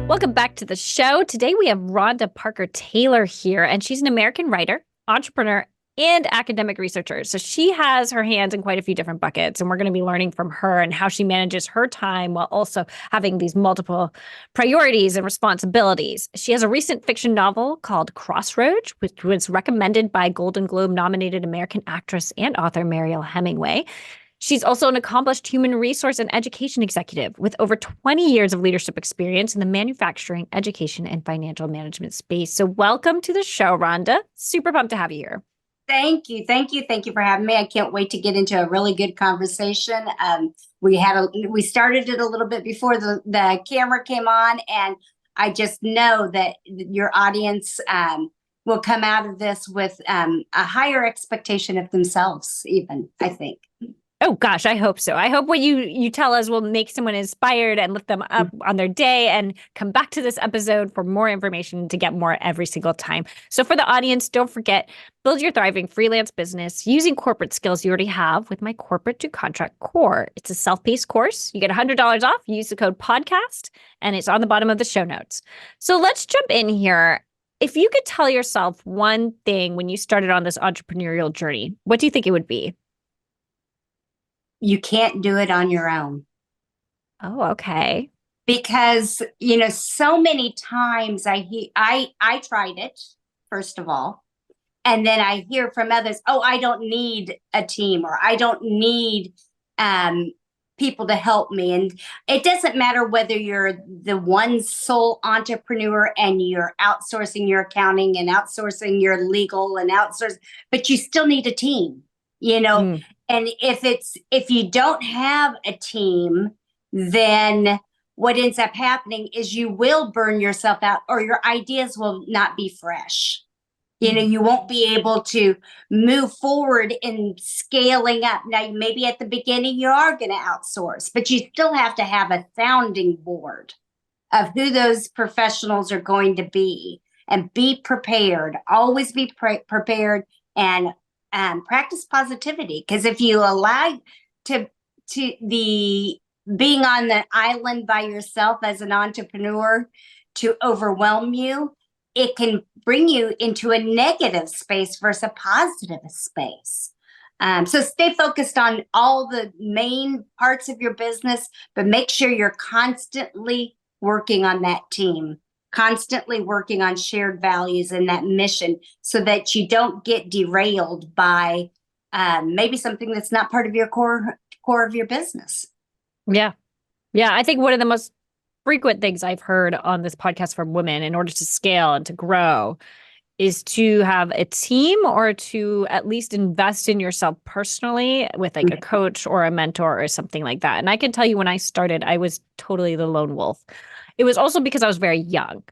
Welcome back to the show. Today we have Rhonda Parker Taylor here, and she's an American writer, entrepreneur, and academic researcher. So she has her hands in quite a few different buckets, and we're going to be learning from her and how she manages her time while also having these multiple priorities and responsibilities. She has a recent fiction novel called Crossroads, which was recommended by Golden Globe nominated American actress and author Mariel Hemingway. She's also an accomplished human resource and education executive with over 20 years of leadership experience in the manufacturing, education, and financial management space. So welcome to the show, Rhonda. Super pumped to have you here. Thank you. Thank you. Thank you for having me. I can't wait to get into a really good conversation. We started it a little bit before the camera came on, and I just know that your audience will come out of this with a higher expectation of themselves, even, I think. Oh, gosh, I hope so. I hope what you tell us will make someone inspired and lift them up on their day and come back to this episode for more information to get more every single time. So for the audience, don't forget, build your thriving freelance business using corporate skills you already have with my Corporate to Contract Core. It's a self-paced course. You get $100 off. Use the code podcast, and it's on the bottom of the show notes. So let's jump in here. If you could tell yourself one thing when you started on this entrepreneurial journey, what do you think it would be? You can't do it on your own. Oh, okay. Because, so many times I tried it, first of all, and then I hear from others, oh, I don't need a team, or I don't need people to help me. And it doesn't matter whether you're the one sole entrepreneur and you're outsourcing your accounting and outsourcing your legal and but you still need a team, And if you don't have a team, then what ends up happening is you will burn yourself out, or your ideas will not be fresh. You won't be able to move forward in scaling up. Now, maybe at the beginning you are going to outsource, but you still have to have a sounding board of who those professionals are going to be, and be prepared. Always be prepared, and practice positivity. Because if you allow to the being on the island by yourself as an entrepreneur to overwhelm you, it can bring you into a negative space versus a positive space. So stay focused on all the main parts of your business, but make sure you're constantly working on that team, constantly working on shared values and that mission, so that you don't get derailed by maybe something that's not part of your core of your business. Yeah. Yeah. I think one of the most frequent things I've heard on this podcast from women in order to scale and to grow is to have a team, or to at least invest in yourself personally with like a coach or a mentor or something like that. And I can tell you, when I started, I was totally the lone wolf. It was also because I was very young.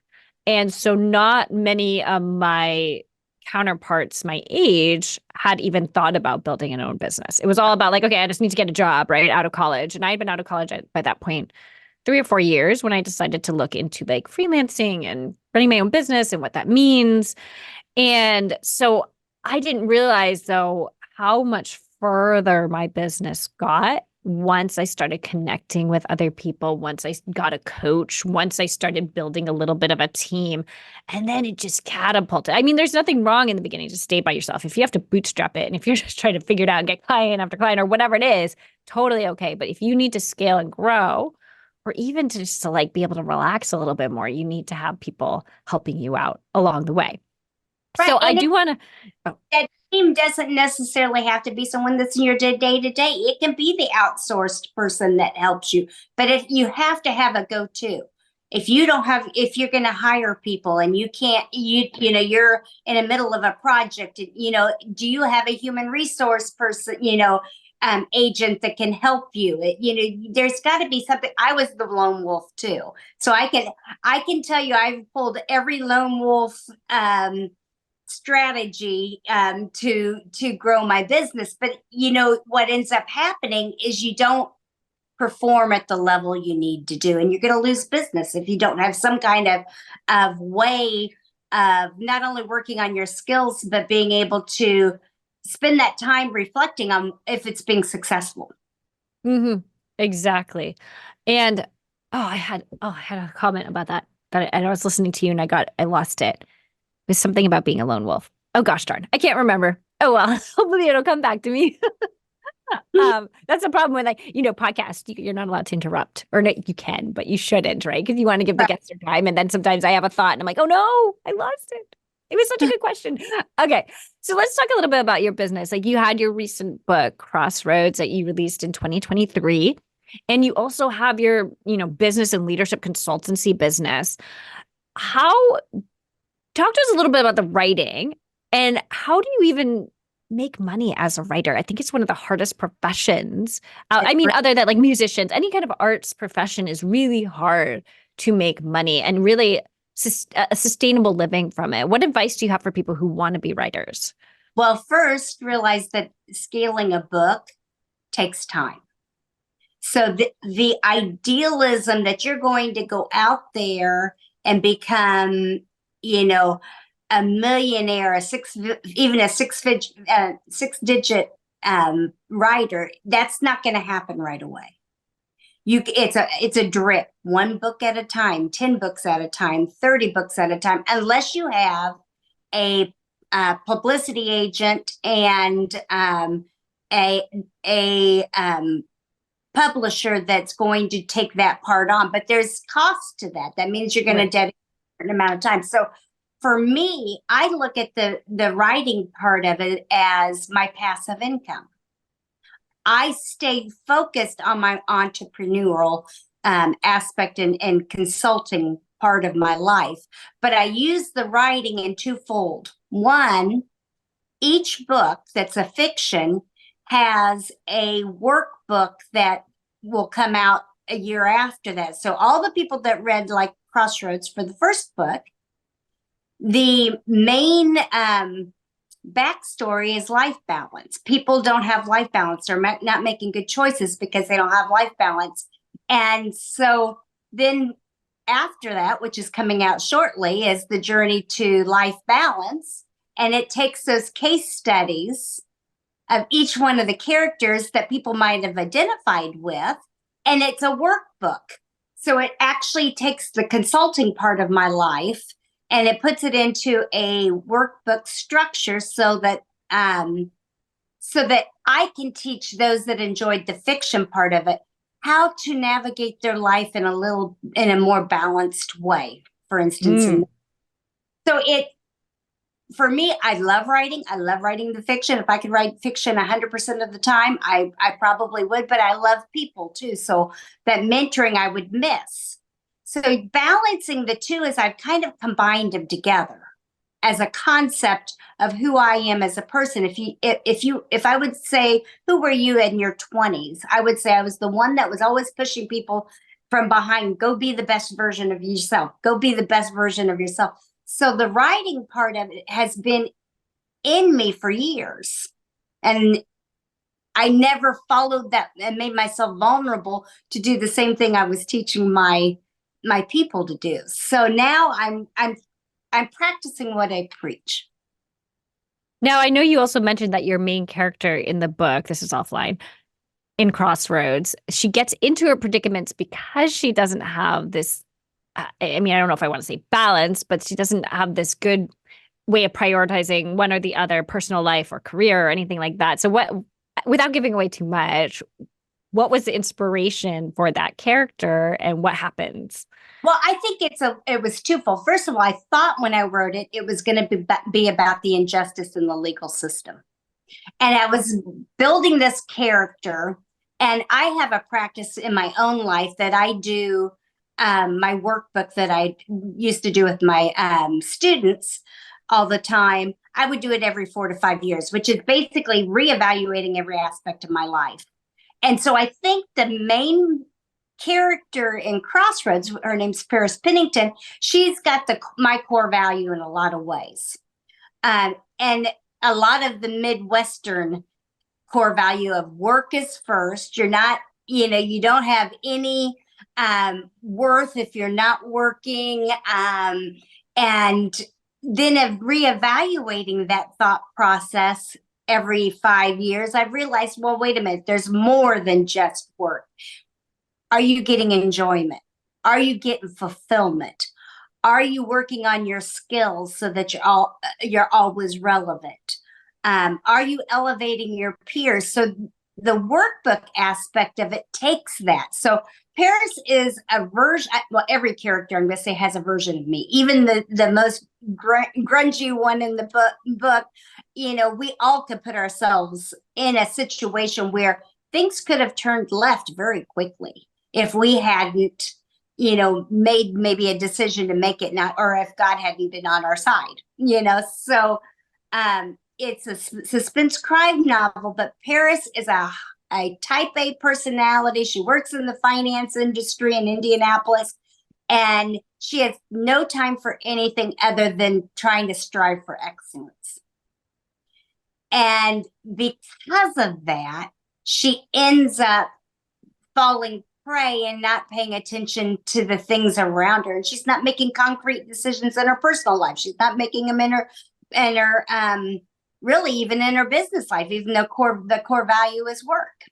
And so not many of my counterparts my age had even thought about building an own business. It was all about like, okay, I just need to get a job right out of college. And I had been out of college by that point 3 or 4 years when I decided to look into like freelancing and running my own business and what that means. And so I didn't realize, though, how much further my business got once I started connecting with other people, once I got a coach, once I started building a little bit of a team, and then it just catapulted. I mean, there's nothing wrong in the beginning to stay by yourself. If you have to bootstrap it, and if you're just trying to figure it out and get client after client or whatever it is, totally okay. But if you need to scale and grow, or even just to like be able to relax a little bit more, you need to have people helping you out along the way. Right. So I do want to. That team doesn't necessarily have to be someone that's in your day to day. It can be the outsourced person that helps you, but if you have to have a go-to. If you're going to hire people and you can't, you're in the middle of a project, do you have a human resource person, agent that can help you? There's got to be something. I was the lone wolf too. So I can tell you, I've pulled every lone wolf, strategy to grow my business. But what ends up happening is you don't perform at the level you need to do, and you're going to lose business if you don't have some kind of way of not only working on your skills, but being able to spend that time reflecting on if it's being successful. Hmm. Exactly. And I had a comment about that and I was listening to you and I lost it. It was something about being a lone wolf. Oh gosh darn. I can't remember. Oh well, hopefully it'll come back to me. That's the problem with podcasts. You're not allowed to interrupt, or no, you can, but you shouldn't, right? Because you want to give the Right. guests their time. And then sometimes I have a thought, and I'm like, oh no, I lost it. It was such a good question. Okay, so let's talk a little bit about your business. Like you had your recent book, Crossroads, that you released in 2023, and you also have your, business and leadership consultancy business. How Talk to us a little bit about the writing and how do you even make money as a writer? I think it's one of the hardest professions. I It mean, other than like musicians, any kind of arts profession is really hard to make money and really a sustainable living from it. What advice do you have for people who want to be writers? Well, first, realize that scaling a book takes time. So the idealism that you're going to go out there and become, you know, a millionaire, even a six digit writer, that's not going to happen right away. It's a drip, one book at a time, 10 books at a time, 30 books at a time, unless you have a publicity agent and a publisher that's going to take that part on. But there's cost to that. That means you're going to Right. dedicate a certain amount of time. So for me, I look at the writing part of it as my passive income. I stay focused on my entrepreneurial aspect and consulting part of my life, but I use the writing in twofold. One, each book that's a fiction has a workbook that will come out a year after that. So all the people that read like Crossroads for the first book, the main backstory is life balance. People don't have life balance. They're not making good choices because they don't have life balance. And so then after that, which is coming out shortly, is the journey to life balance. And it takes those case studies of each one of the characters that people might have identified with, and it's a workbook. So it actually takes the consulting part of my life and it puts it into a workbook structure so that I can teach those that enjoyed the fiction part of it how to navigate their life in a more balanced way. For instance, Mm. so it for me, I love writing. I love writing the fiction. If I could write fiction 100% of the time, I probably would, but I love people too. So that mentoring I would miss. So balancing the two is I've kind of combined them together as a concept of who I am as a person. If I would say, who were you in your 20s? I would say I was the one that was always pushing people from behind. Go be the best version of yourself. Go be the best version of yourself. So the writing part of it has been in me for years. And I never followed that and made myself vulnerable to do the same thing I was teaching my people to do. So now I'm practicing what I preach. Now, I know you also mentioned that your main character in the book, this is offline, in Crossroads, she gets into her predicaments because she doesn't have this. I mean, I don't know if I want to say balance, but she doesn't have this good way of prioritizing one or the other, personal life or career or anything like that. So, without giving away too much, what was the inspiration for that character and what happens? Well, I think it was twofold. First of all, I thought when I wrote it, it was going to be about the injustice in the legal system. And I was building this character, and I have a practice in my own life that I do my workbook that I used to do with my students all the time. I would do it every 4 to 5 years, which is basically reevaluating every aspect of my life. And so I think the main character in Crossroads, her name's Paris Pennington, she's got my core value in a lot of ways. And a lot of the Midwestern core value of work is first. You're not, you don't have any worth if you're not working. And then of reevaluating that thought process every 5 years, I've realized, well, wait a minute, there's more than just work. Are you getting enjoyment? Are you getting fulfillment? Are you working on your skills so that you're always relevant? Are you elevating your peers? So the workbook aspect of it takes that. So Paris is a version. Well, every character I'm going to say has a version of me. Even the most grungy one in the book. We all could put ourselves in a situation where things could have turned left very quickly if we hadn't made maybe a decision to make it not, or if God hadn't been on our side, So it's a suspense crime novel, but Paris is a type A personality. She works in the finance industry in Indianapolis, and she has no time for anything other than trying to strive for excellence. And because of that, she ends up falling prey and not paying attention to the things around her. And she's not making concrete decisions in her personal life. She's not making them in her really even in her business life, even though the core value is work.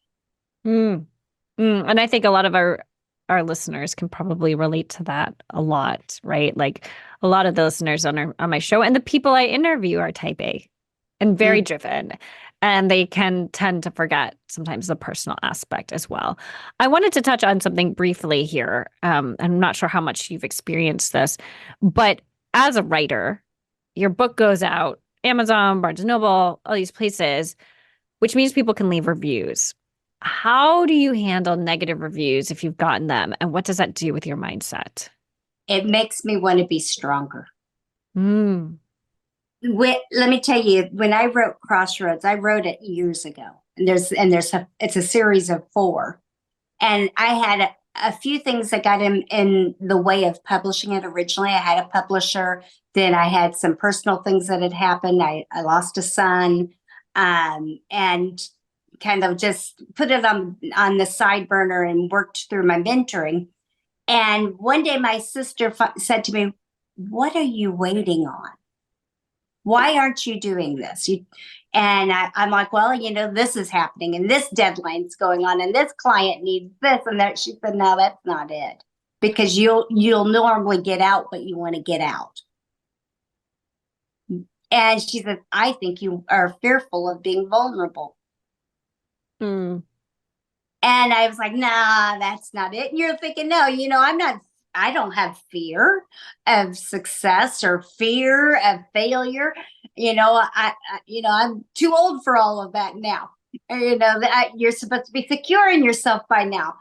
And I think a lot of our listeners can probably relate to that a lot, right? Like a lot of the listeners on my show and the people I interview are type A and very driven. And they can tend to forget sometimes the personal aspect as well. I wanted to touch on something briefly here. I'm not sure how much you've experienced this, but as a writer, your book goes out, Amazon, Barnes and Noble, all these places, which means people can leave reviews. How do you handle negative reviews if you've gotten them? And what does that do with your mindset? It makes me want to be stronger. Let me tell you, when I wrote Crossroads, I wrote it years ago. And it's a series of 4. And I had a few things that got in the way of publishing it originally. I had a publisher, then I had some personal things that had happened. I lost a son, and kind of just put it on the side burner and worked through my mentoring. And one day my sister said to me, "What are you waiting on? Why aren't you doing this?" And I'm like, "Well, this is happening and this deadline's going on and this client needs this and that." She said, "No, that's not it, because you'll normally get out what you want to get out." And she said, "I think you are fearful of being vulnerable." And I was like, "Nah, that's not it." And you're thinking, no, I don't have fear of success or fear of failure. I'm too old for all of that now. You're supposed to be secure in yourself by now.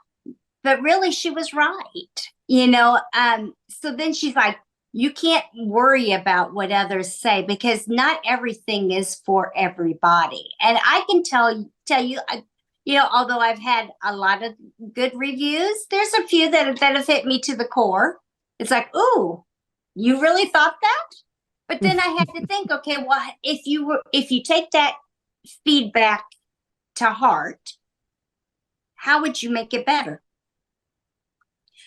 But really, she was right. So then she's like, "You can't worry about what others say, because not everything is for everybody." And I can tell you, although I've had a lot of good reviews, there's a few that have hit me to the core. It's like, "Ooh, you really thought that?" But then I had to think, okay, well, if you take that feedback to heart, how would you make it better?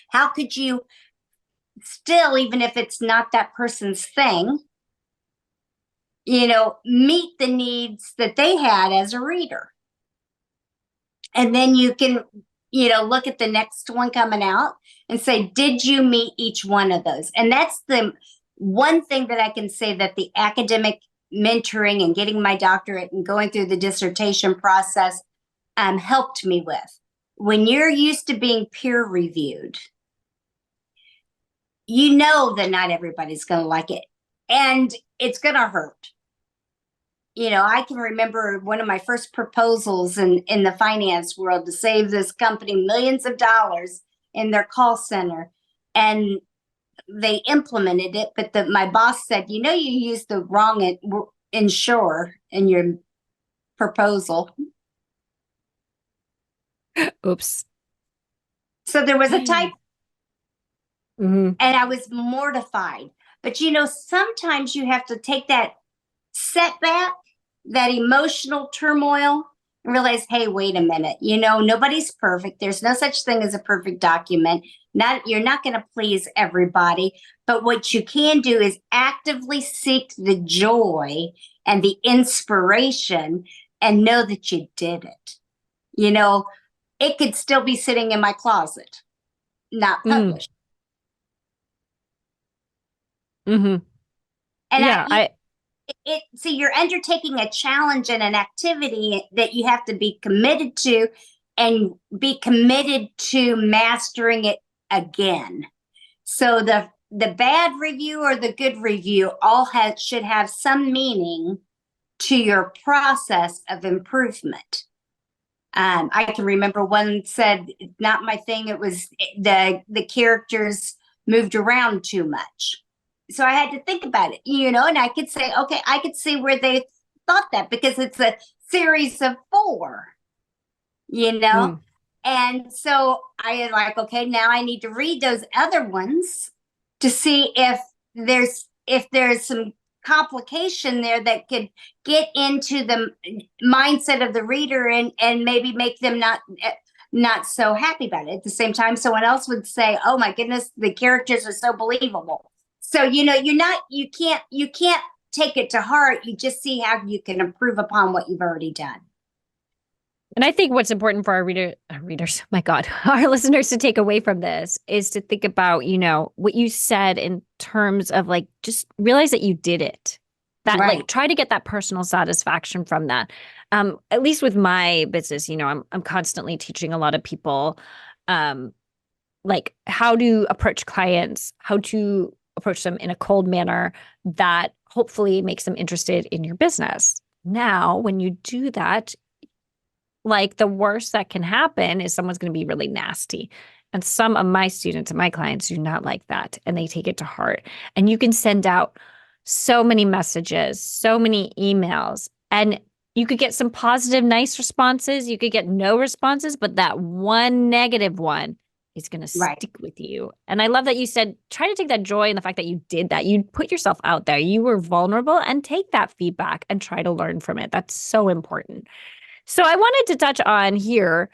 How could you still, even if it's not that person's thing, meet the needs that they had as a reader? And then you can, look at the next one coming out and say, did you meet each one of those? And that's the one thing that I can say that the academic mentoring and getting my doctorate and going through the dissertation process helped me with. When you're used to being peer reviewed, you know that not everybody's going to like it, and it's going to hurt. I can remember one of my first proposals in the finance world to save this company millions of dollars in their call center. And they implemented it, but my boss said, you used the wrong insurer in your proposal. Oops. So there was a type. And I was mortified. But, sometimes you have to take that setback, that emotional turmoil, and realize, hey, wait a minute, nobody's perfect. There's no such thing as a perfect document. You're not going to please everybody, but what you can do is actively seek the joy and the inspiration and know that you did it. It could still be sitting in my closet, not Mm. published. Hmm. And Yeah, see, you're undertaking a challenge and an activity that you have to be committed to and be committed to mastering it again. So the bad review or the good review should have some meaning to your process of improvement. I can remember one said, not my thing. It was the characters moved around too much. So I had to think about it, and I could say, okay, I could see where they thought that because it's a series of 4, mm. and so I like, okay, now I need to read those other ones to see if there's some complication there that could get into the mindset of the reader and maybe make them not so happy about it. At the same time, someone else would say, oh my goodness, the characters are so believable. So you can't take it to heart. You just see how you can improve upon what you've already done. And I think what's important for our readers, my God, our listeners to take away from this is to think about, what you said in terms of like, just realize that you did it. That Right. like try to get that personal satisfaction from that. At least with my business, I'm constantly teaching a lot of people, like how to approach clients, how to approach them in a cold manner that hopefully makes them interested in your business. Now, when you do that, like the worst that can happen is someone's going to be really nasty. And some of my students and my clients do not like that. And they take it to heart. And you can send out so many messages, so many emails, and you could get some positive, nice responses. You could get no responses, but that one negative one is going to Right. stick with you. And I love that you said, try to take that joy in the fact that you did that. You put yourself out there. You were vulnerable and take that feedback and try to learn from it. That's so important. So I wanted to touch on here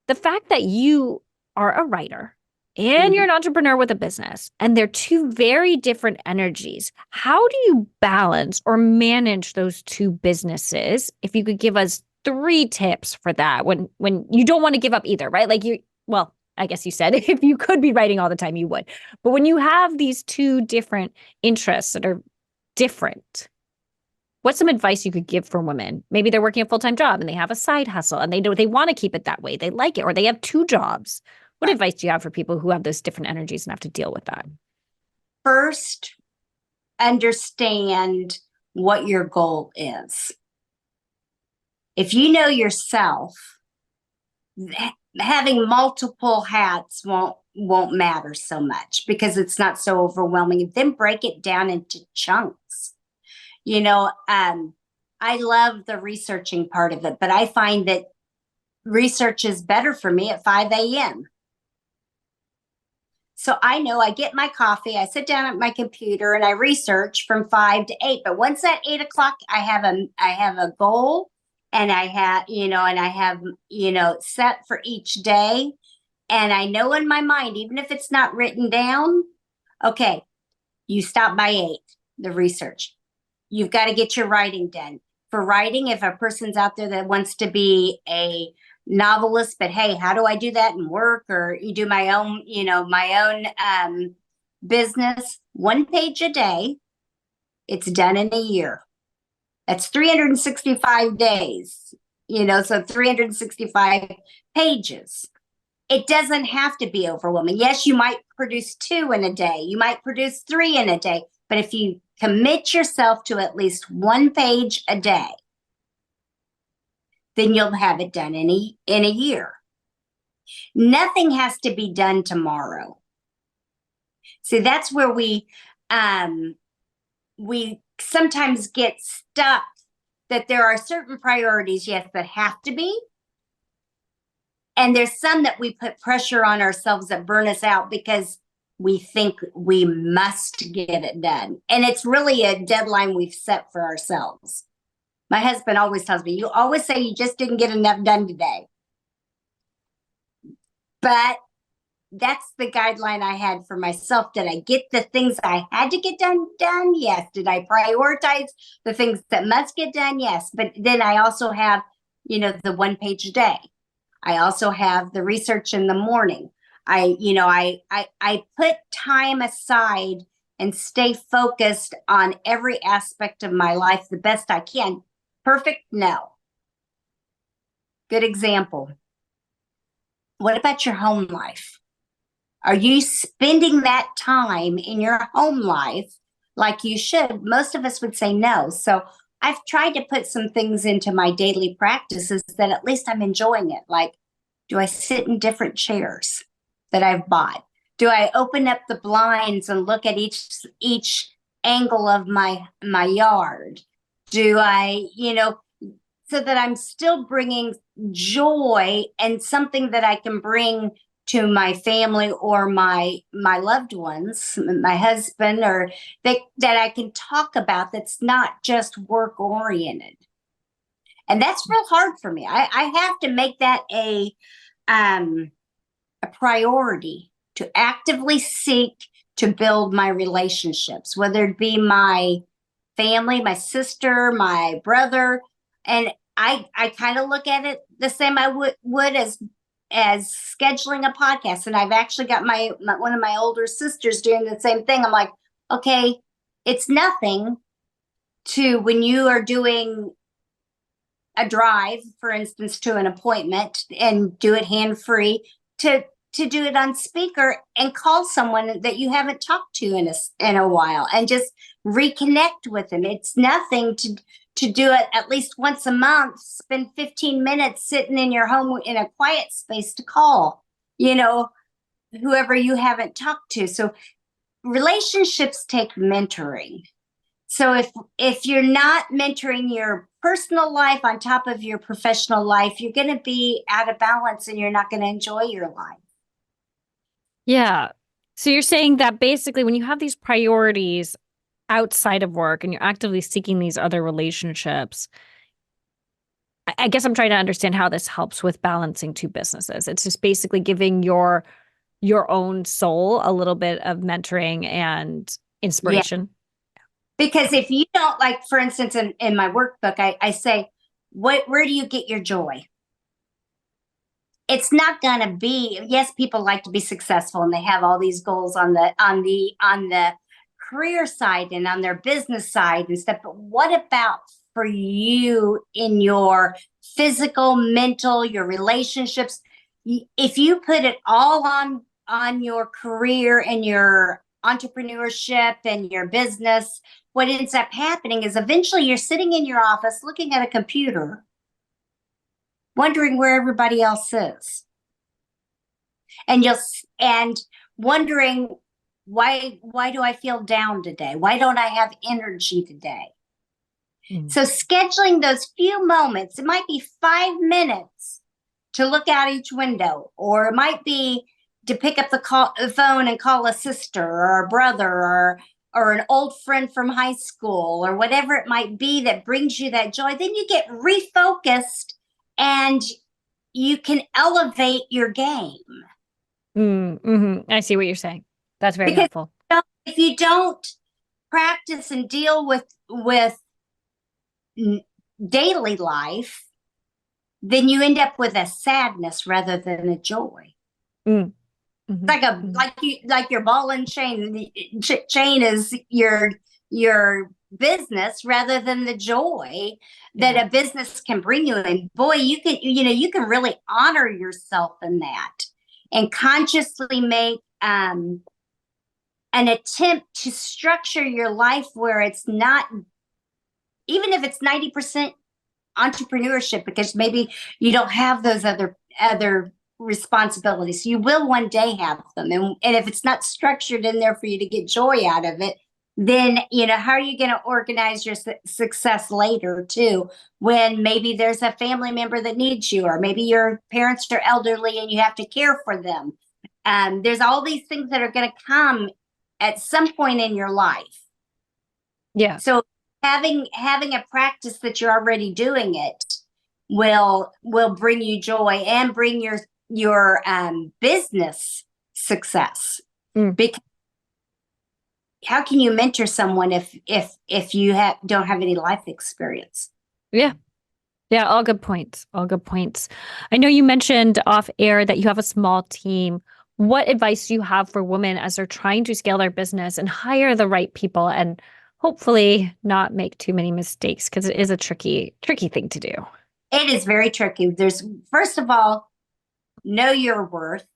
the fact that you are a writer and you're an entrepreneur with a business, and they're two very different energies. How do you balance or manage those two businesses? If you could give us 3 tips for that when you don't want to give up either, right? Well, I guess you said if you could be writing all the time, you would. But when you have these two different interests that are different, what's some advice you could give for women? Maybe they're working a full-time job and they have a side hustle and they want to keep it that way. They like it, or they have 2 jobs. What advice do you have for people who have those different energies and have to deal with that? First, understand what your goal is. If you know yourself, having multiple hats won't matter so much because it's not so overwhelming. Then break it down into chunks. I love the researching part of it, but I find that research is better for me at 5 a.m. So I know I get my coffee, I sit down at my computer and I research from 5 to 8. But once at 8 o'clock, I have a goal, and I have set for each day. And I know in my mind, even if it's not written down, okay, you stop by 8, the research. You've got to get your writing done. For writing, if a person's out there that wants to be a novelist, but hey, how do I do that in work? Or you do my own business, 1 page a day, it's done in a year. That's 365 days, so 365 pages. It doesn't have to be overwhelming. Yes, you might produce 2 in a day. You might produce 3 in a day. But if you commit yourself to at least 1 page a day, then you'll have it done in a year. Nothing has to be done tomorrow. See, that's where we sometimes get stuck, that there are certain priorities, yes, that have to be. And there's some that we put pressure on ourselves that burn us out because we think we must get it done. And it's really a deadline we've set for ourselves. My husband always tells me, you always say you just didn't get enough done today. But that's the guideline I had for myself. Did I get the things I had to get done? Yes. Did I prioritize the things that must get done? Yes. But then I also have, the 1 page a day. I also have the research in the morning. I put time aside and stay focused on every aspect of my life the best I can. Perfect? No. Good example. What about your home life? Are you spending that time in your home life like you should? Most of us would say no. So I've tried to put some things into my daily practices that at least I'm enjoying it. Like, do I sit in different chairs that I've bought? Do I open up the blinds and look at each angle of my yard? Do I, so that I'm still bringing joy and something that I can bring to my family or my loved ones, my husband, or that I can talk about that's not just work oriented. And that's real hard for me. I have to make that a priority to actively seek to build my relationships, whether it be my family, my sister, my brother. And I kind of look at it the same I would as scheduling a podcast. And I've actually got my one of my older sisters doing the same thing. I'm like, okay, it's nothing to when you are doing a drive, for instance, to an appointment and do it hand free to do it on speaker and call someone that you haven't talked to in a while and just reconnect with them. It's nothing to do it at least once a month, spend 15 minutes sitting in your home in a quiet space to call, whoever you haven't talked to. So relationships take mentoring. So if you're not mentoring your personal life on top of your professional life, you're going to be out of balance and you're not going to enjoy your life. Yeah. So you're saying that basically when you have these priorities outside of work and you're actively seeking these other relationships, I guess I'm trying to understand how this helps with balancing two businesses. It's just basically giving your own soul a little bit of mentoring and Yeah. inspiration. Because if you don't, like, for instance, in my workbook, I say, where do you get your joy? It's not going to be, yes, people like to be successful and they have all these goals on the career side and on their business side and stuff. But what about for you in your physical, mental, your relationships? If you put it all on your career and your entrepreneurship and your business, what ends up happening is eventually you're sitting in your office looking at a computer wondering where everybody else is. And wondering why do I feel down today? Why don't I have energy today? So scheduling those few moments, it might be 5 minutes to look out each window, or it might be to pick up the phone and call a sister or a brother or an old friend from high school or whatever it might be that brings you that joy. Then you get refocused and you can elevate your game. I see what you're saying. That's very helpful. If you don't practice and deal with daily life, then you end up with a sadness rather than a joy. Like your ball and chain. Chain is your business rather than the joy that a business can bring you. And boy, you can really honor yourself in that and consciously make an attempt to structure your life where it's not, even if it's 90% entrepreneurship, because maybe you don't have those other responsibilities. You will one day have them. And if it's not structured in there for you to get joy out of it, then, how are you going to organize your success later too, when maybe there's a family member that needs you, or maybe your parents are elderly and you have to care for them. There's all these things that are going to come at some point in your life. Yeah. So having a practice that you're already doing it will bring you joy and bring your business success. Because how can you mentor someone if you don't have any life experience? Yeah. Yeah, all good points. All good points. I know you mentioned off air that you have a small team. What advice do you have for women as they're trying to scale their business and hire the right people and hopefully not make too many mistakes? Because it is a tricky thing to do. It is very tricky. There's, first of all, know your worth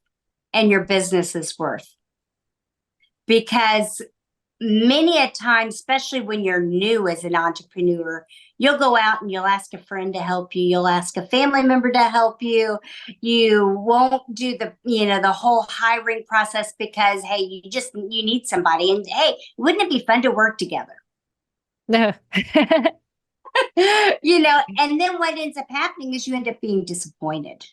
and your business's worth. Because many a time, especially when you're new as an entrepreneur, you'll go out and you'll ask a friend to help you. You'll ask a family member to help you. You won't do the whole hiring process because, hey, you need somebody. And hey, wouldn't it be fun to work together? No. And then what ends up happening is you end up being disappointed.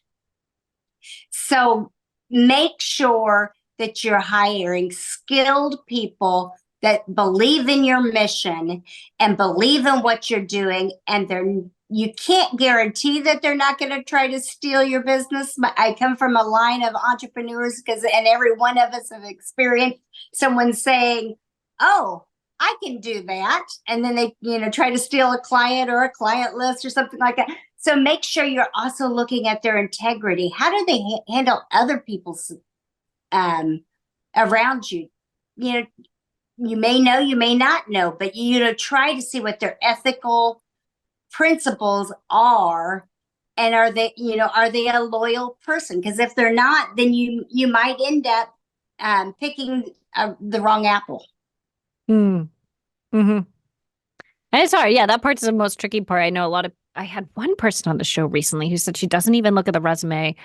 So make sure that you're hiring skilled people that believe in your mission and believe in what you're doing. And you can't guarantee that they're not going to try to steal your business. But I come from a line of entrepreneurs and every one of us have experienced someone saying, oh, I can do that. And then they, try to steal a client or a client list or something like that. So make sure you're also looking at their integrity. How do they handle other people's around you? You may know, you may not know, but try to see what their ethical principles are, and are they a loyal person? Because if they're not, then you might end up picking the wrong apple. Mm-hmm. And it's hard. Yeah, that part's the most tricky part. I had one person on the show recently who said she doesn't even look at the resume,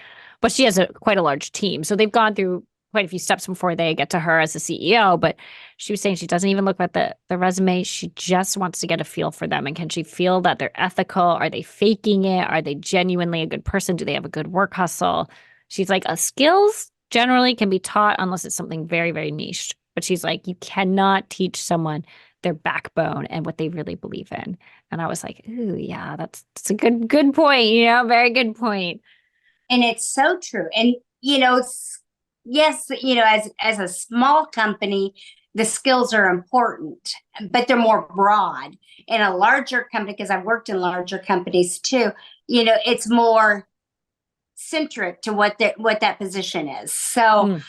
but she has quite a large team. So they've gone through quite a few steps before they get to her as the CEO. But she was saying she doesn't even look at the resume. She just wants to get a feel for them. And can she feel that they're ethical? Are they faking it? Are they genuinely a good person? Do they have a good work hustle? She's like, skills generally can be taught unless it's something very, very niche. But she's like, you cannot teach someone their backbone and what they really believe in. And I was like, ooh, yeah, that's a good point, very good point. And it's so true. And, yes, as a small company, the skills are important, but they're more broad. In a larger company, because I've worked in larger companies too, it's more centric to what that position is. So,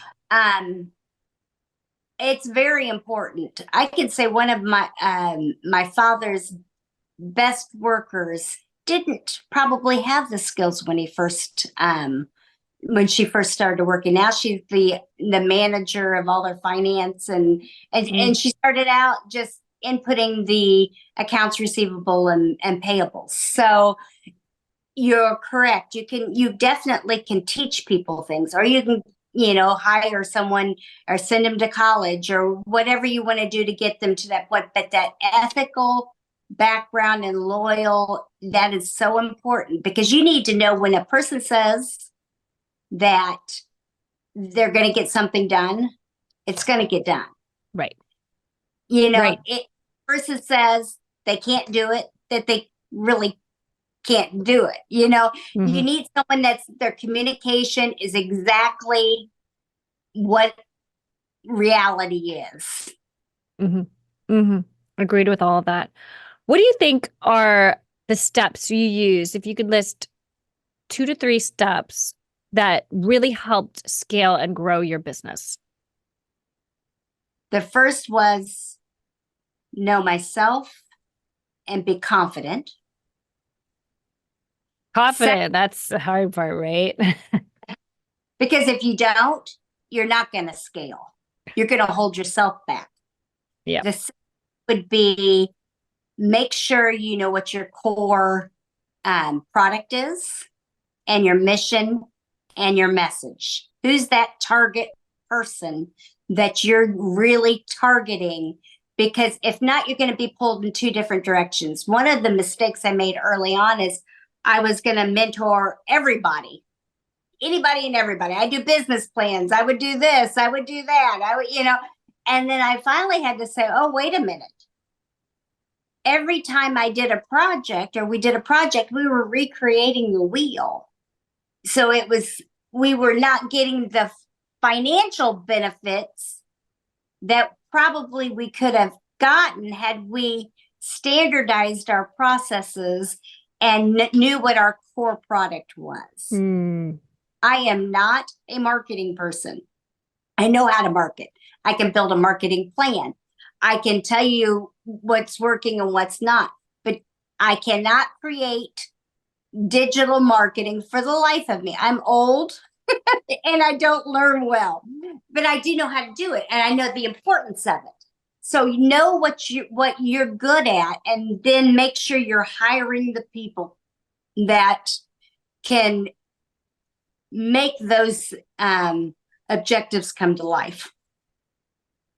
it's very important. I can say one of my father's best workers didn't probably have the skills when she first started working. Now she's the manager of all their finance, and she started out just inputting the accounts receivable and payables. So you're correct. You definitely can teach people things, or you can hire someone or send them to college or whatever you want to do to get them to that point. But that ethical background and loyal, that is so important, because you need to know when a person says that they're going to get something done, it's going to get done. Right. Right. Person says they can't do it, that they really can't do it. You need someone their communication is exactly what reality is. Agreed with all of that. What do you think are the steps you use, if you could list 2 to 3 steps that really helped scale and grow your business? The first was know myself and be confident. That's the hard part, right? Because if you don't, you're not going to scale. You're going to hold yourself back. Yeah. The second would be make sure you know what your core product is, and your mission and your message. Who's that target person that you're really targeting? Because if not, you're going to be pulled in 2 different directions. One of the mistakes I made early on is I was going to mentor everybody, anybody and everybody. I do business plans. I would do this. I would do that. And then I finally had to say, oh, wait a minute. every time I did a project or we did a project, we were recreating the wheel. So we were not getting the financial benefits that probably we could have gotten had we standardized our processes and knew what our core product was. Mm. I am not a marketing person. I know how to market. I can build a marketing plan. I can tell you what's working and what's not, but I cannot create digital marketing for the life of me. I'm old and I don't learn well, but I do know how to do it and I know the importance of it. So you know what you're good at, and then make sure you're hiring the people that can make those objectives come to life.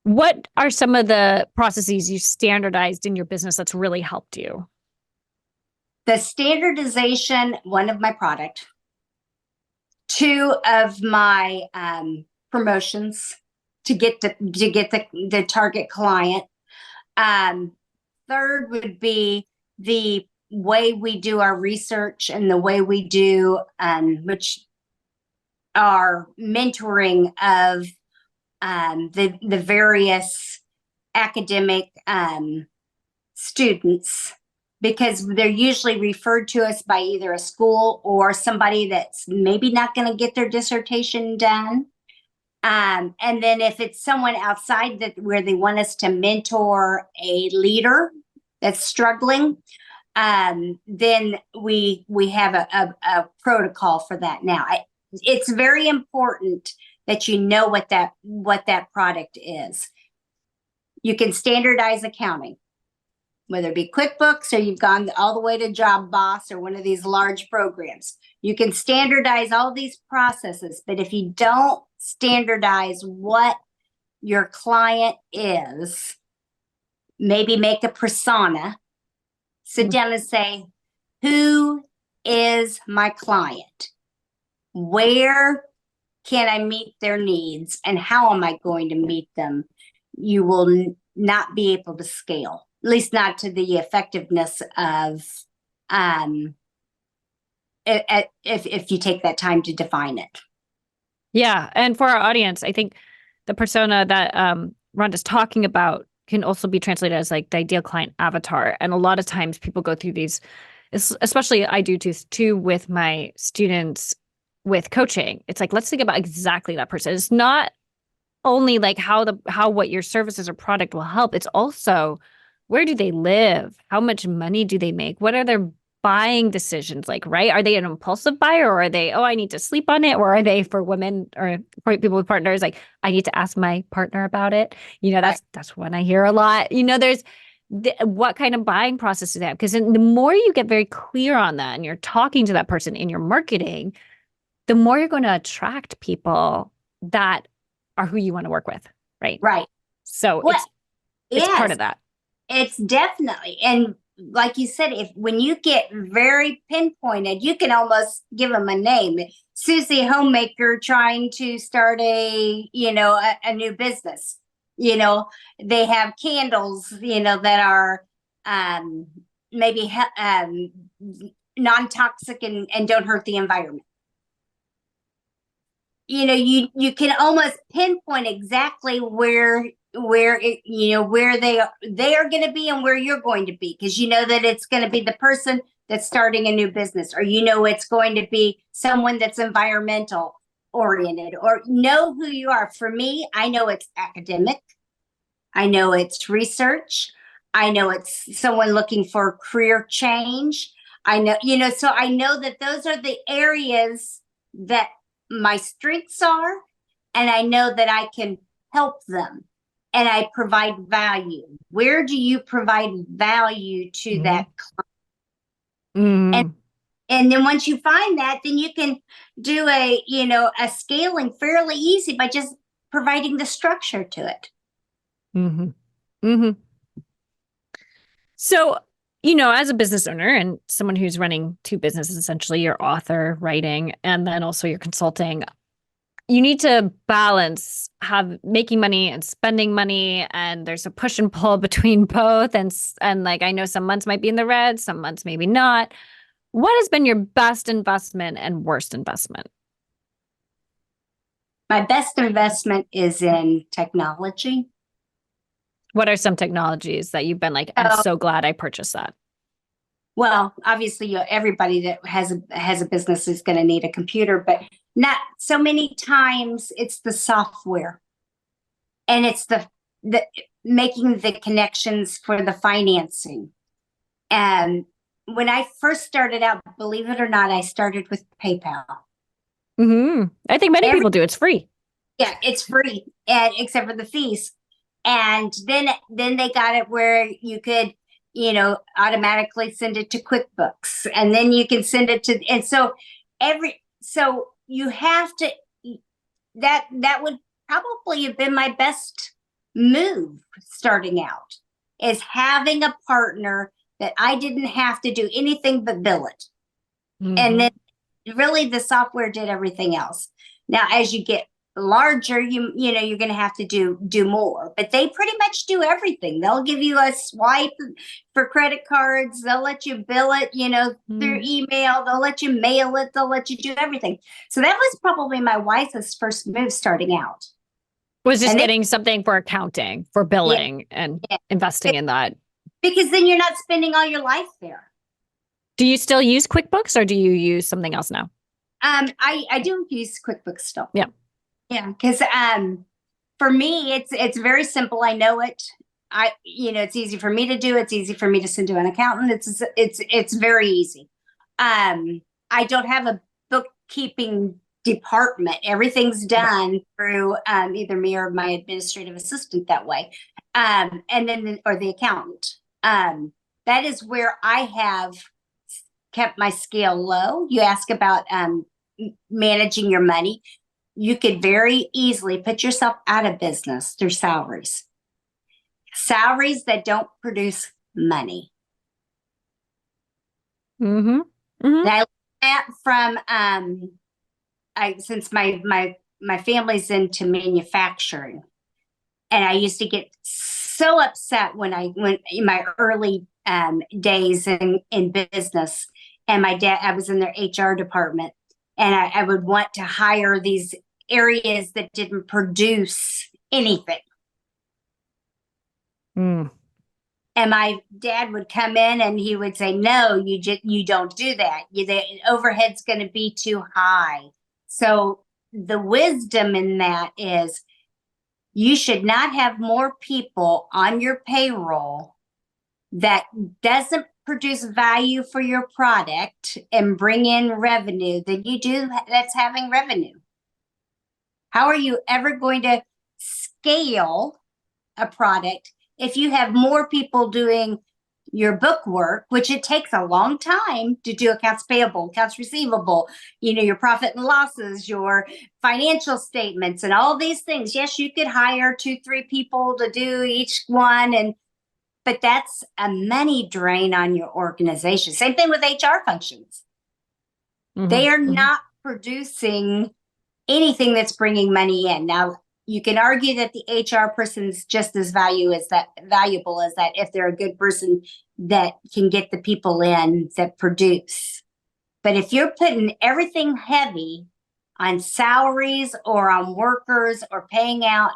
What are some of the processes you standardized in your business that's really helped you? The standardization, one of my product, two of my promotions to get the target client. Third would be the way we do our research and the way we do which are mentoring of the various academic students, because they're usually referred to us by either a school or somebody that's maybe not going to get their dissertation done. And then if it's someone outside that where they want us to mentor a leader that's struggling, then we have a protocol for that now. It's very important that you know what that product is. You can standardize accounting, whether it be QuickBooks or you've gone all the way to Job Boss or one of these large programs. You can standardize all these processes, but if you don't standardize what your client is, maybe make a persona, sit down and say, who is my client? Where can I meet their needs and how am I going to meet them? You will not be able to scale, at least not to the effectiveness of if you take that time to define it. Yeah. And for our audience, I think the persona that Rhonda's talking about can also be translated as like the ideal client avatar. And a lot of times people go through these, especially I do too with my students with coaching. It's like, let's think about exactly that person. It's not only like how what your services or product will help. It's also, where do they live? How much money do they make? What are their buying decisions like, right? Are they an impulsive buyer, or are they, oh, I need to sleep on it? Or are they, for women or for people with partners, like, I need to ask my partner about it? That's one I hear a lot. There's what kind of buying process do they have? Because the more you get very clear on that and you're talking to that person in your marketing, the more you're going to attract people that are who you want to work with, right? Right. So it's part of that. It's definitely. And like you said, when you get very pinpointed, you can almost give them a name. Susie Homemaker trying to start a new business. They have candles, that are maybe non-toxic and don't hurt the environment. You can almost pinpoint exactly where they are going to be and where you're going to be, because you know that it's going to be the person that's starting a new business, or it's going to be someone that's environmental oriented, or know who you are. For me, I know it's academic, I know it's research, I know it's someone looking for career change. I know, so I know that those are the areas that my strengths are, and I know that I can help them. And I provide value. Where do you provide value to that client? And then once you find that, then you can do a scaling fairly easy by just providing the structure to it. So, as a business owner and someone who's running two businesses, essentially your author, writing, and then also your consulting, you need to balance have making money and spending money, and there's a push and pull between both. And like I know some months might be in the red, some months maybe not. What has been your best investment and worst investment? My best investment is in technology. What are some technologies that you've been like, I'm So, so glad I purchased that? well, obviously, everybody that has a business is going to need a computer, but not so many times. It's the software, and it's the making the connections for the financing. And when I first started out, believe it or not, I started with PayPal. I think many Every people do. It's free. Yeah, it's free, and except for the fees. And then they got it where you could, automatically send it to QuickBooks, and then you can send it to, and so you have to, that would probably have been my best move starting out, is having a partner that I didn't have to do anything but bill it. And then really the software did everything else. Now, as you get larger, you're going to have to do more, but they pretty much do everything. They'll give you a swipe for credit cards. They'll let you bill it, through email. They'll let you mail it. They'll let you do everything. So that was probably my wisest first move starting out. Was just And getting something for accounting, for billing, and yeah, investing in that. because then you're not spending all your life there. Do you still use QuickBooks or do you use something else now? I do use QuickBooks still. Yeah. Yeah, because for me, it's very simple. I know it. It's easy for me to do. It's easy for me to send to an accountant. It's very easy. I don't have a bookkeeping department. Everything's done through either me or my administrative assistant that way, and then or the accountant. That is where I have kept my scale low. You ask about managing your money. You could very easily put yourself out of business through salaries that don't produce money. Mm-hmm. And I learned that from since my family's into manufacturing, and I used to get so upset when in my early days in business, and I was in their HR department, and I would want to hire these areas that didn't produce anything. And my dad would come in and he would say, "No, you don't do that. The overhead's going to be too high." So the wisdom in that is you should not have more people on your payroll that doesn't produce value for your product and bring in revenue than you do that's having revenue. How are you ever going to scale a product if you have more people doing your book work, which it takes a long time to do accounts payable, accounts receivable, your profit and losses, your financial statements, and all these things. Yes, you could hire 2-3 people to do each one, but that's a money drain on your organization. Same thing with HR functions. They are not producing anything that's bringing money in. Now, you can argue that the HR person's just as valuable as that if they're a good person that can get the people in that produce. But if you're putting everything heavy on salaries or on workers or paying out,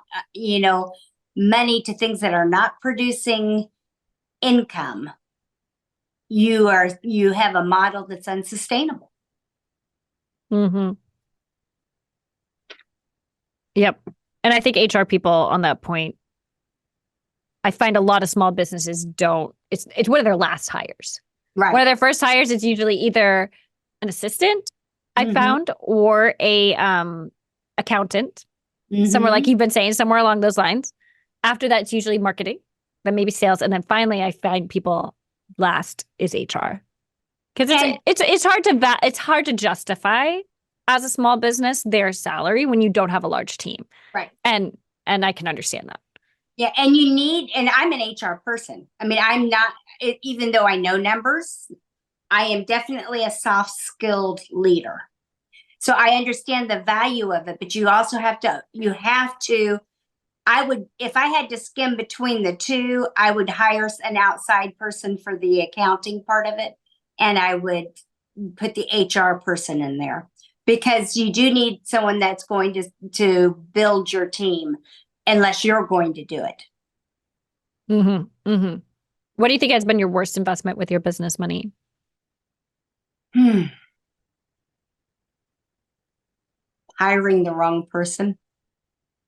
money to things that are not producing income, you have a model that's unsustainable. Yep. And I think HR people on that point, I find a lot of small businesses it's one of their last hires. Right. One of their first hires is usually either an assistant, I found, or a accountant, somewhere like you've been saying, somewhere along those lines. After that, it's usually marketing, then maybe sales, and then finally, I find people last is HR, because it's hard to justify as a small business their salary when you don't have a large team, right? And I can understand that. Yeah, and I'm an HR person. I mean, I'm not, even though I know numbers, I am definitely a soft skilled leader. So I understand the value of it, but you also I would, if I had to skim between the two, I would hire an outside person for the accounting part of it. And I would put the HR person in there because you do need someone that's going to build your team unless you're going to do it. What do you think has been your worst investment with your business money? Hiring the wrong person.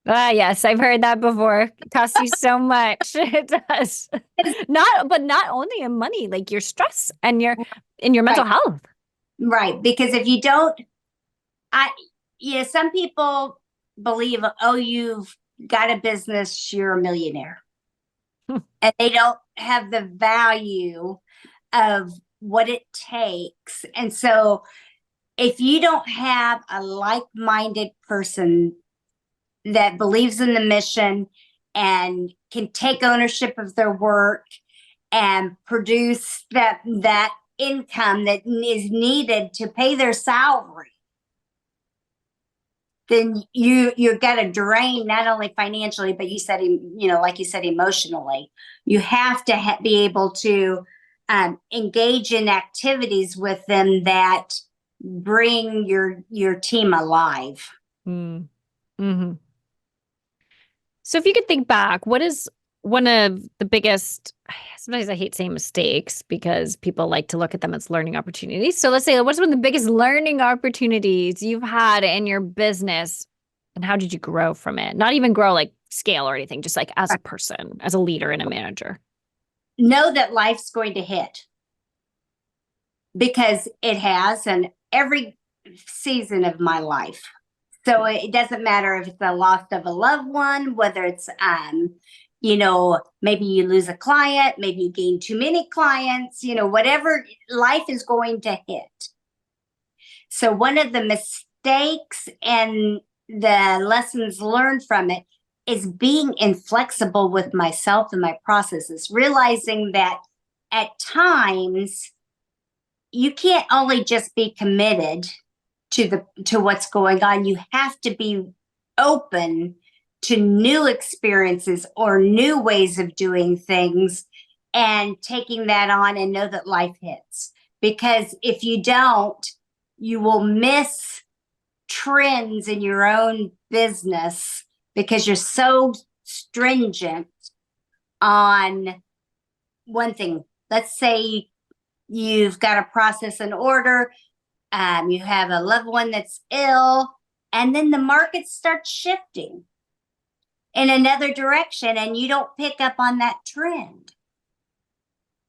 Ah, yes, I've heard that before. It costs you so much. It does. Not only in money, like your stress and your mental Right, health. right. Because if you don't, I, some people believe, oh, you've got a business, you're a millionaire. And they don't have the value of what it takes. And so if you don't have a like-minded person that believes in the mission and can take ownership of their work and produce that income that is needed to pay their salary, then you're going to drain not only financially, but like you said, emotionally. You have to be able to engage in activities with them that bring your team alive. Mm. hmm So if you could think back, what is one of the biggest, sometimes I hate saying mistakes because people like to look at them as learning opportunities. So let's say, what's one of the biggest learning opportunities you've had in your business and how did you grow from it? Not even grow like scale or anything, just like as a person, as a leader and a manager. Know that life's going to hit because it has, and every season of my life. So it doesn't matter if it's the loss of a loved one, whether it's maybe you lose a client, maybe you gain too many clients, whatever, life is going to hit. So one of the mistakes and the lessons learned from it is being inflexible with myself and my processes, realizing that at times you can't only just be committed to what's going on. You have to be open to new experiences or new ways of doing things and taking that on and know that life hits. Because if you don't, you will miss trends in your own business because you're so stringent on one thing. Let's say you've got a process and order, you have a loved one that's ill, and then the market starts shifting in another direction and you don't pick up on that trend.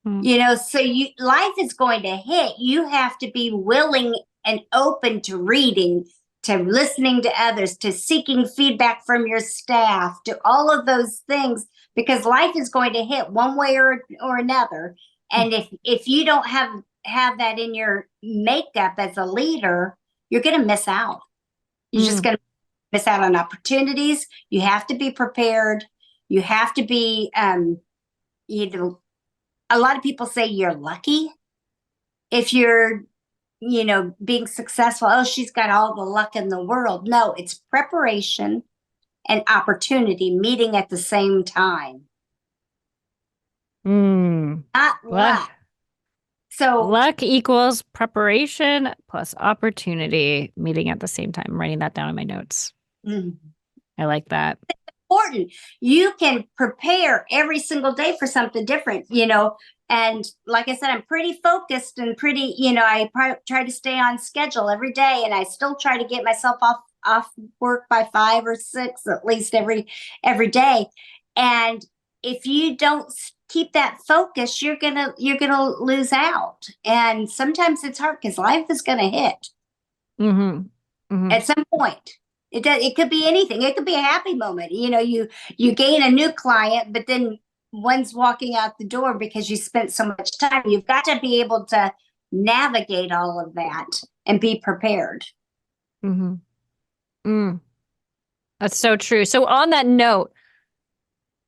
So life is going to hit. You have to be willing and open to reading, to listening to others, to seeking feedback from your staff, to all of those things, because life is going to hit one way or another. And if you don't have that in your makeup as a leader, you're going to miss out. You're just going to miss out on opportunities. You have to be prepared. You have to be, a lot of people say you're lucky if you're, being successful. Oh, she's got all the luck in the world. No, it's preparation and opportunity meeting at the same time. Not luck. So luck equals preparation plus opportunity meeting at the same time. I'm writing that down in my notes. I like that. It's important. You can prepare every single day for something different, and like I said, I'm pretty focused and pretty, I try to stay on schedule every day, and I still try to get myself off work by 5 or 6 at least every day. And if you don't keep that focus, you're gonna lose out. And sometimes it's hard because life is gonna hit at some point. It could be anything. It could be a happy moment. You gain a new client, but then one's walking out the door because you spent so much time. You've got to be able to navigate all of that and be prepared. That's so true. So on that note,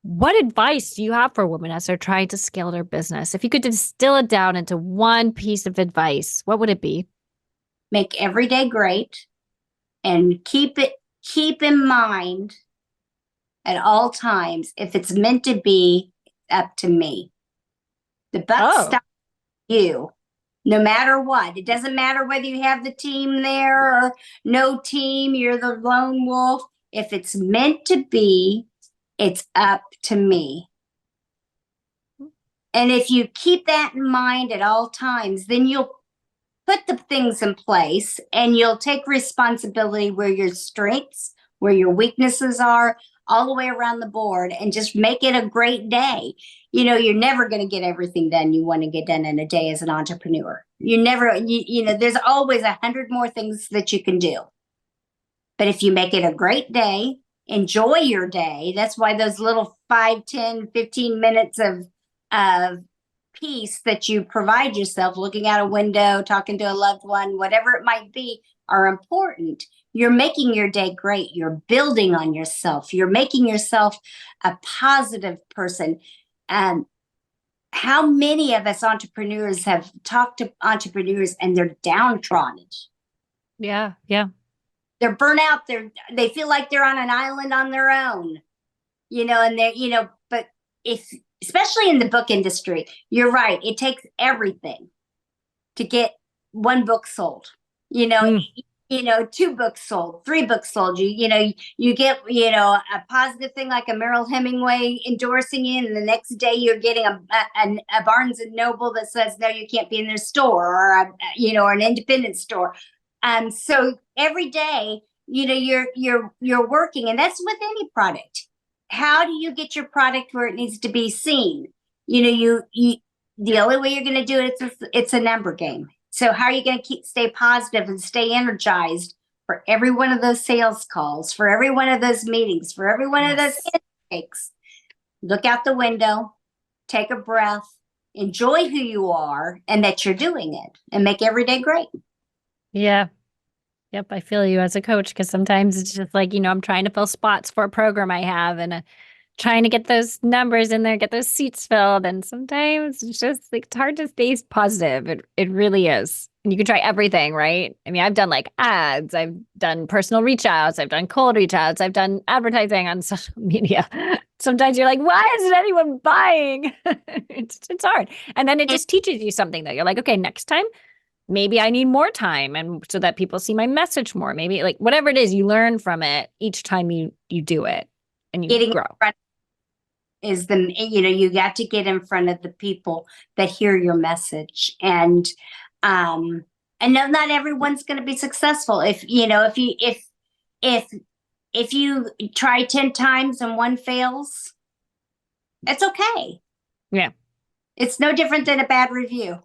what advice do you have for women as they're trying to scale their business? If you could distill it down into one piece of advice, what would it be? Make every day great. and keep in mind at all times, if it's meant to be, up to me. The buck Oh, stops with you, no matter what. It doesn't matter whether you have the team there or no team, you're the lone wolf. If it's meant to be, it's up to me. And if you keep that in mind at all times, then you'll put the things in place and you'll take responsibility where your strengths, where your weaknesses are, all the way around the board, and just make it a great day. You're never going to get everything done you want to get done in a day as an entrepreneur. There's always 100 more things that you can do. But if you make it a great day, enjoy your day. That's why those little 5, 10, 15 minutes of peace that you provide yourself, looking out a window, talking to a loved one, whatever it might be, are important. You're making your day great. You're building on yourself. You're making yourself a positive person. How many of us entrepreneurs have talked to entrepreneurs and they're downtrodden? yeah, yeah. They're burnt out. They feel like they're on an island on their own, and but especially in the book industry, you're right. It takes everything to get one book sold, Mm. 2 books sold, 3 books sold. You get, a positive thing like a Merrill Hemingway endorsing you, and the next day you're getting a Barnes and Noble that says, no, you can't be in their store, or an independent store. So every day, you're working, and that's with any product. How do you get your product where it needs to be seen? You the only way you're going to do it, it's a number game. So how are you going to stay positive and stay energized for every one of those sales calls, for every one of those meetings, for every one of those handshakes? Look out the window, take a breath, enjoy who you are and that you're doing it, and make every day great. Yeah. Yep, I feel you as a coach, because sometimes it's just like, I'm trying to fill spots for a program I have, and trying to get those numbers in there, get those seats filled. And sometimes it's just like, it's hard to stay positive. It really is. And you can try everything, right? I mean, I've done like ads, I've done personal reach outs, I've done cold reach outs, I've done advertising on social media. Sometimes you're like, why isn't anyone buying? It's hard. And then it just teaches you something though. You're like, okay, next time maybe I need more time, and so that people see my message more. Maybe like whatever it is, you learn from it each time you do it, and you Getting in grow. front is you got to get in front of the people that hear your message. And no, not everyone's going to be successful. If you try 10 times and one fails, it's okay. Yeah. It's no different than a bad review.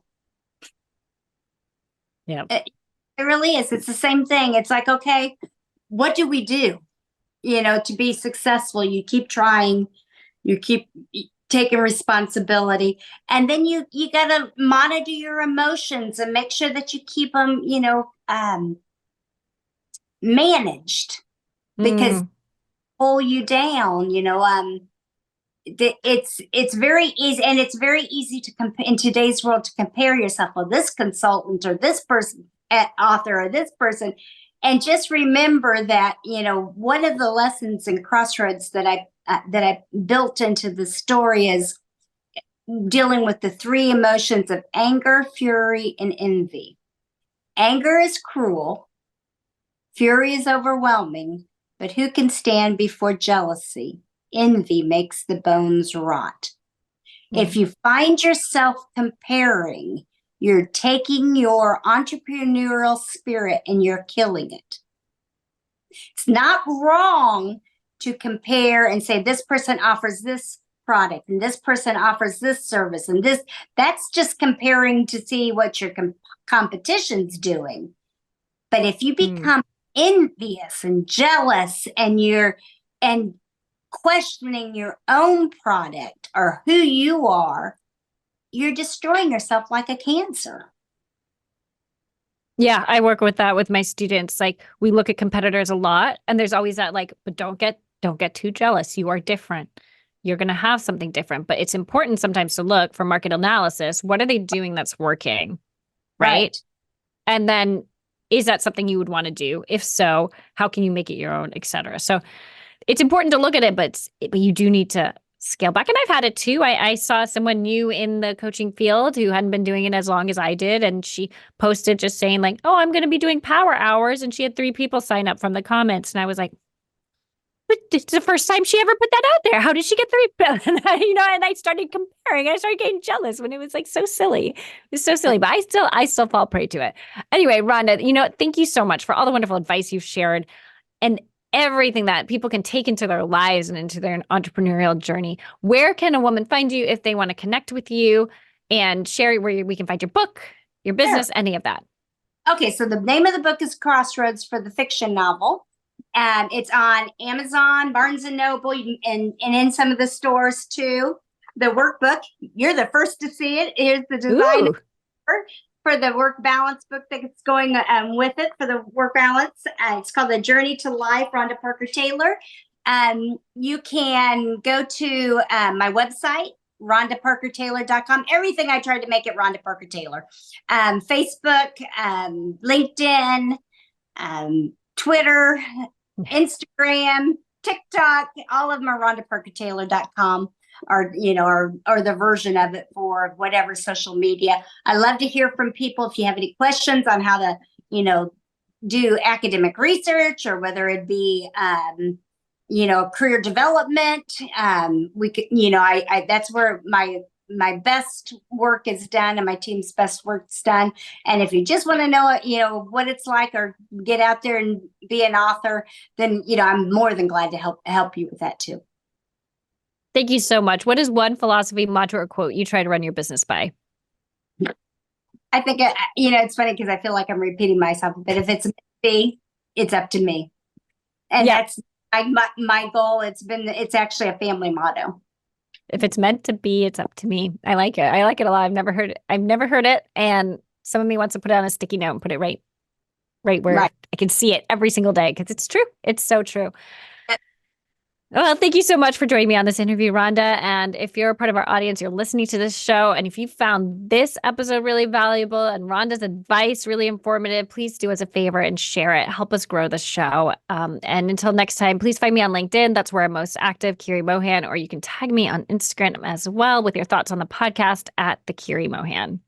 Yeah. It really is. It's the same thing. It's like, okay, what do we do? To be successful, you keep trying, you keep taking responsibility, and then you got to monitor your emotions and make sure that you keep them, managed, because pull you down. It's very easy, and it's very easy to in today's world to compare yourself with this consultant or this person, author, or this person. And just remember that one of the lessons in Crossroads that I built into the story is dealing with the 3 emotions of anger, fury, and envy. Anger is cruel, fury is overwhelming, but who can stand before jealousy? Envy makes the bones rot. If you find yourself comparing, you're taking your entrepreneurial spirit and you're killing it. It's not wrong to compare and say this person offers this product and this person offers this service and this. That's just comparing to see what your competition's doing. But if you become envious and jealous and questioning your own product or who you are, you're destroying yourself like a cancer. Yeah, I work with that with my students. Like, we look at competitors a lot, and there's always that like, but don't get too jealous. You are different. You're going to have something different, but it's important sometimes to look for market analysis. What are they doing that's working? Right. And then Is that something you would want to do? If so, how can you make it your own, et cetera? So it's important to look at it, but you do need to scale back. And I've had it too. I saw someone new in the coaching field who hadn't been doing it as long as I did. And she posted just saying like, oh, I'm going to be doing power hours. And she had 3 people sign up from the comments. And I was like, but it's the first time she ever put that out there. How did she get 3? And I started comparing. I started getting jealous when it was like so silly. It was so silly, but I still fall prey to it. Anyway, Rhonda, thank you so much for all the wonderful advice you've shared and everything that people can take into their lives and into their entrepreneurial journey. Where can a woman find you if they want to connect with you and share where we can find your book, your business, Sure. any of that? Okay, so the name of the book is Crossroads for the fiction novel. And it's on Amazon, Barnes and Noble, and in some of the stores too. The workbook, you're the first to see it. Here's the design Ooh. for the work balance book that's going with it for the work balance. It's called The Journey to Life, Rhonda Parker Taylor. You can go to my website, RhondaParkerTaylor.com. Everything I tried to make it Rhonda Parker Taylor. Facebook, LinkedIn, Twitter, Instagram, TikTok, all of them are RhondaParkerTaylor.com or the version of it for whatever social media. I love to hear from people if you have any questions on how to, do academic research or whether it be, career development. We could, that's where my best work is done and my team's best work's done. And if you just want to know, what it's like or get out there and be an author, then, I'm more than glad to help you with that too. Thank you so much. What is one philosophy, mantra, or quote you try to run your business by? I think, it's funny because I feel like I'm repeating myself, but if it's meant to be, it's up to me. And that's my goal. It's actually a family motto. If it's meant to be, it's up to me. I like it. I like it a lot. I've never heard it. And some of me wants to put it on a sticky note and put it right where I can see it every single day because it's true. It's so true. Well, thank you so much for joining me on this interview, Rhonda. And if you're a part of our audience, you're listening to this show, and if you found this episode really valuable and Rhonda's advice really informative, please do us a favor and share it. Help us grow the show. And until next time, please find me on LinkedIn. That's where I'm most active, Kiri Mohan, or you can tag me on Instagram as well with your thoughts on the podcast at the Kiri Mohan.